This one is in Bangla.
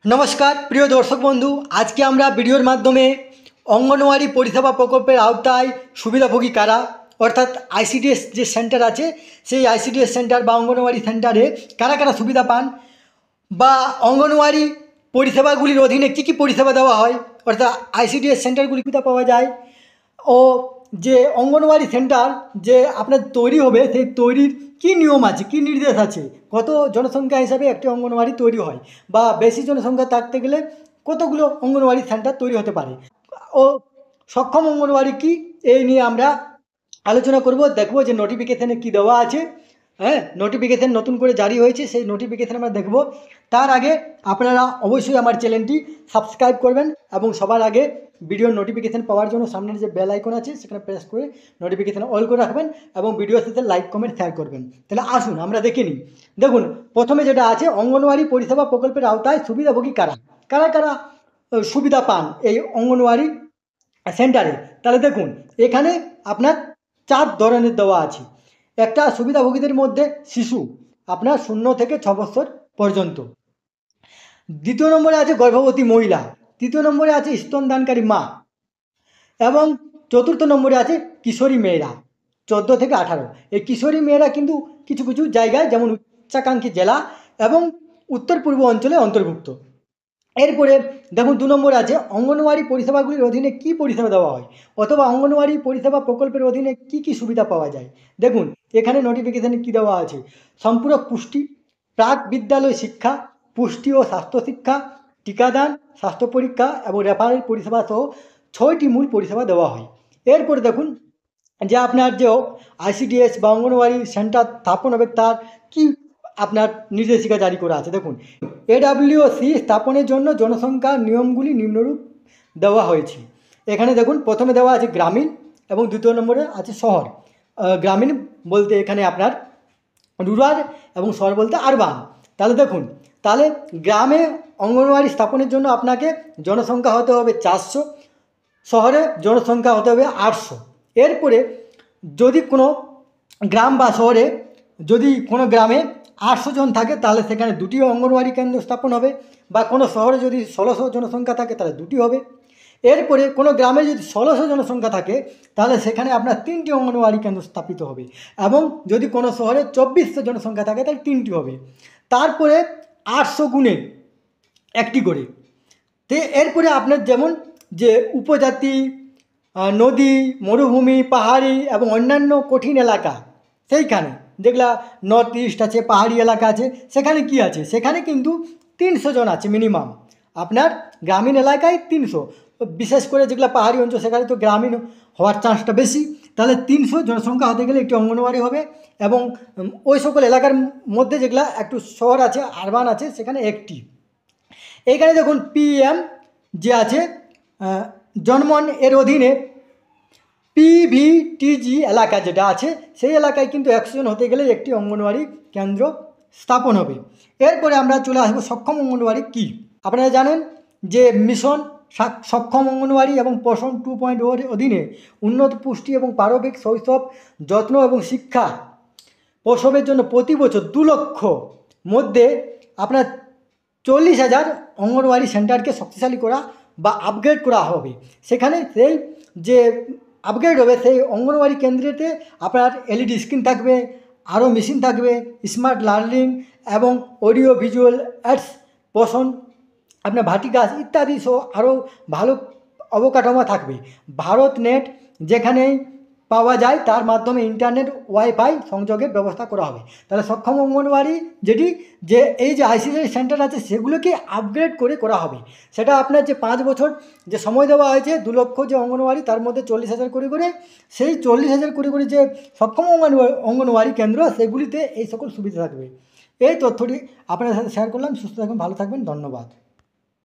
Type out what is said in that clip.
নমস্কার প্রিয় দর্শক বন্ধু, আজকে আমরা ভিডিওর মাধ্যমে অঙ্গনওয়াড়ি পরিষেবা প্রকল্পের আওতায় সুবিধাভোগী কারা অর্থাৎ আইসিডিএস যে সেন্টার আছে সেই আইসিডিএস সেন্টার বা অঙ্গনওয়াড়ি সেন্টারে কারা কারা সুবিধা পান বা অঙ্গনওয়াড়ি পরিষেবাগুলির অধীনে কী কী পরিষেবা দেওয়া হয় অর্থাৎ আইসিডিএস সেন্টারগুলি সুবিধা পাওয়া যায় ও যে অঙ্গনওয়াড়ি সেন্টার যে আপনার তৈরি হবে সেই তৈরির কী নিয়ম আছে, কী নির্দেশ আছে, কত জনসংখ্যা হিসাবে একটি অঙ্গনওয়াড়ি তৈরি হয় বা বেশি জনসংখ্যা থাকতে গেলে কতগুলো অঙ্গনওয়াড়ি সেন্টার তৈরি হতে পারে ও সক্ষম অঙ্গনওয়াড়ি কী, এই নিয়ে আমরা আলোচনা করব। দেখব যে নোটিফিকেশানে কী দেওয়া আছে। নোটিফিকেশান নতুন করে জারি হয়েছে, সেই নোটিফিকেশান আমরা দেখব। তার আগে আপনারা অবশ্যই আমার চ্যানেলটি সাবস্ক্রাইব করবেন এবং সবার আগে ভিডিওর নোটিফিকেশান পাওয়ার জন্য সামনের যে বেল আইকন আছে সেখানে প্রেস করে নোটিফিকেশান অল করে রাখবেন এবং ভিডিওর সাথে লাইক কমেন্ট শেয়ার করবেন। তাহলে আসুন আমরা দেখে নিই। দেখুন, প্রথমে যেটা আছে অঙ্গনওয়াড়ি পরিষেবা প্রকল্পের আওতায় সুবিধাভোগী কারা কারা কারা সুবিধা পান এই অঙ্গনওয়াড়ি সেন্টারে। তাহলে দেখুন, এখানে আপনার 4 ধরনের দেওয়া আছে। একটা সুবিধাভোগীদের মধ্যে শিশু আপনার 0 থেকে 6 বছর পর্যন্ত, দ্বিতীয় নম্বরে আছে গর্ভবতী মহিলা, তৃতীয় নম্বরে আছে স্তনদানকারী মা এবং চতুর্থ নম্বরে আছে কিশোরী মেয়েরা 14 থেকে 18। এই কিশোরী মেয়েরা কিন্তু কিছু কিছু জায়গায় যেমন উচ্চাকাঙ্ক্ষী জেলা এবং উত্তর পূর্ব অঞ্চলে অন্তর্ভুক্ত। এরপরে দেখুন 2 নম্বরে আছে অঙ্গনওয়াড়ি পরিষেবাগুলির অধীনে কী পরিষেবা দেওয়া হয় অথবা অঙ্গনওয়াড়ি পরিষেবা প্রকল্পের অধীনে কী কী সুবিধা পাওয়া যায়। দেখুন এখানে নোটিফিকেশানে কী দেওয়া আছে, সম্পূরক পুষ্টি, প্রাক বিদ্যালয় শিক্ষা, পুষ্টি ও স্বাস্থ্য শিক্ষা, টিকাদান, স্বাস্থ্য পরীক্ষা এবং রেফারেল পরিষেবা সহ 6টি মূল পরিষেবা দেওয়া হয়। এরপরে দেখুন যে আপনার যে আইসিডিএস বা অঙ্গনওয়াড়ি সেন্টার স্থাপন হবে তার কি আপনার নির্দেশিকা জারি করা আছে। দেখুন, এডাব্লিউসি স্থাপনের জন্য জনসংখ্যার নিয়মগুলি নিম্নরূপ দেওয়া হয়েছে। এখানে দেখুন প্রথমে দেওয়া আছে গ্রামীণ এবং দ্বিতীয় নম্বরে আছে শহর। গ্রামীণ বলতে এখানে আপনার রুরাল এবং শহর বলতে আরবান। তাহলে দেখুন, তাহলে গ্রামে অঙ্গনওয়াড়ি স্থাপনের জন্য আপনাকে জনসংখ্যা হতে হবে 400, শহরে জনসংখ্যা হতে হবে 800। এরপরে যদি কোনো গ্রাম বা শহরে যদি কোনো গ্রামে 800 জন থাকে তাহলে সেখানে 2টি অঙ্গনওয়াড়ি কেন্দ্র স্থাপন হবে, বা কোনো শহরে যদি 1600 জনসংখ্যা থাকে তাহলে 2টি হবে। এরপরে কোনো গ্রামে যদি 1600 জনসংখ্যা থাকে তাহলে সেখানে আপনার 3টি অঙ্গনওয়াড়ি কেন্দ্র স্থাপিত হবে, এবং যদি কোনো শহরে 2400 জনসংখ্যা থাকে তাহলে 3টি হবে। তারপরে 800 গুণে 1টি করে। তো এরপরে আপনার যেমন যে উপজাতি, নদী, মরুভূমি, পাহাড়ি এবং অন্যান্য কঠিন এলাকা, সেইখানে যেগুলা নর্থ ইস্ট আছে, পাহাড়ি এলাকা আছে, সেখানে কি আছে, সেখানে কিন্তু 300 জন আছে মিনিমাম। আপনার গ্রামীণ এলাকায় 300, বিশেষ করে যেগুলো পাহাড়ি অঞ্চল সেখানে তো গ্রামীণ হওয়ার চান্সটা বেশি। তাহলে 300 জনসংখ্যা হতে গেলে একটি অঙ্গনওয়াড়ি হবে, এবং ওই সকল এলাকার মধ্যে যেগুলা একটু শহর আছে, আরবান আছে, সেখানে 1টি। এইখানে দেখুন পিএম যে আছে জনমন এর অধীনে পিভিটিজি এলাকা যেটা আছে সেই এলাকায় কিন্তু 100 জন হতে গেলে একটি অঙ্গনওয়াড়ি কেন্দ্র স্থাপন হবে। এরপরে আমরা চলে আসবো সক্ষম অঙ্গনওয়াড়ি কী। আপনারা জানেন যে মিশন সক্ষম অঙ্গনওয়াড়ি এবং পোষণ 2.0 এর অধীনে উন্নত পুষ্টি এবং পারবিক শৈশব যত্ন এবং শিক্ষা প্রসবের জন্য প্রতি বছর 2 লক্ষ মধ্যে আপনার 40,000 অঙ্গনওয়াড়ি সেন্টারকে শক্তিশালী করা বা আপগ্রেড করা হবে। সেখানে সেই যে আপগ্রেড হবে সেই অঙ্গনওয়াড়ি কেন্দ্রেতে আপনার এলইডি স্ক্রিন থাকবে, আরও মেশিন থাকবে, স্মার্ট লার্নিং এবং অডিও ভিজুয়াল অ্যাডস, পোষণ, আপনার ভার্টিকাস ইত্যাদি সহ আরও ভালো অবকাঠামো থাকবে। ভারত নেট যেখানেই পাওয়া যায় তার মাধ্যমে ইন্টারনেট ওয়াইফাই সংযোগের ব্যবস্থা করা হবে। তাহলে সক্ষম অঙ্গনওয়াড়ি যেটি যে এই যে আইসিডিএস সেন্টার আছে সেগুলোকে আপগ্রেড করে করা হবে। সেটা আপনার যে 5 বছর যে সময় দেওয়া হয়েছে 2 লক্ষ যে অঙ্গনওয়াড়ি তার মধ্যে 40,000 করে করে, সেই 40,000 করে করে যে সক্ষম অঙ্গনওয়াড়ি কেন্দ্র সেগুলিতে এই সকল সুবিধা থাকবে। এই তথ্যটি আপনাদের সাথে শেয়ার করলাম। সুস্থ থাকবেন, ভালো থাকবেন, ধন্যবাদ।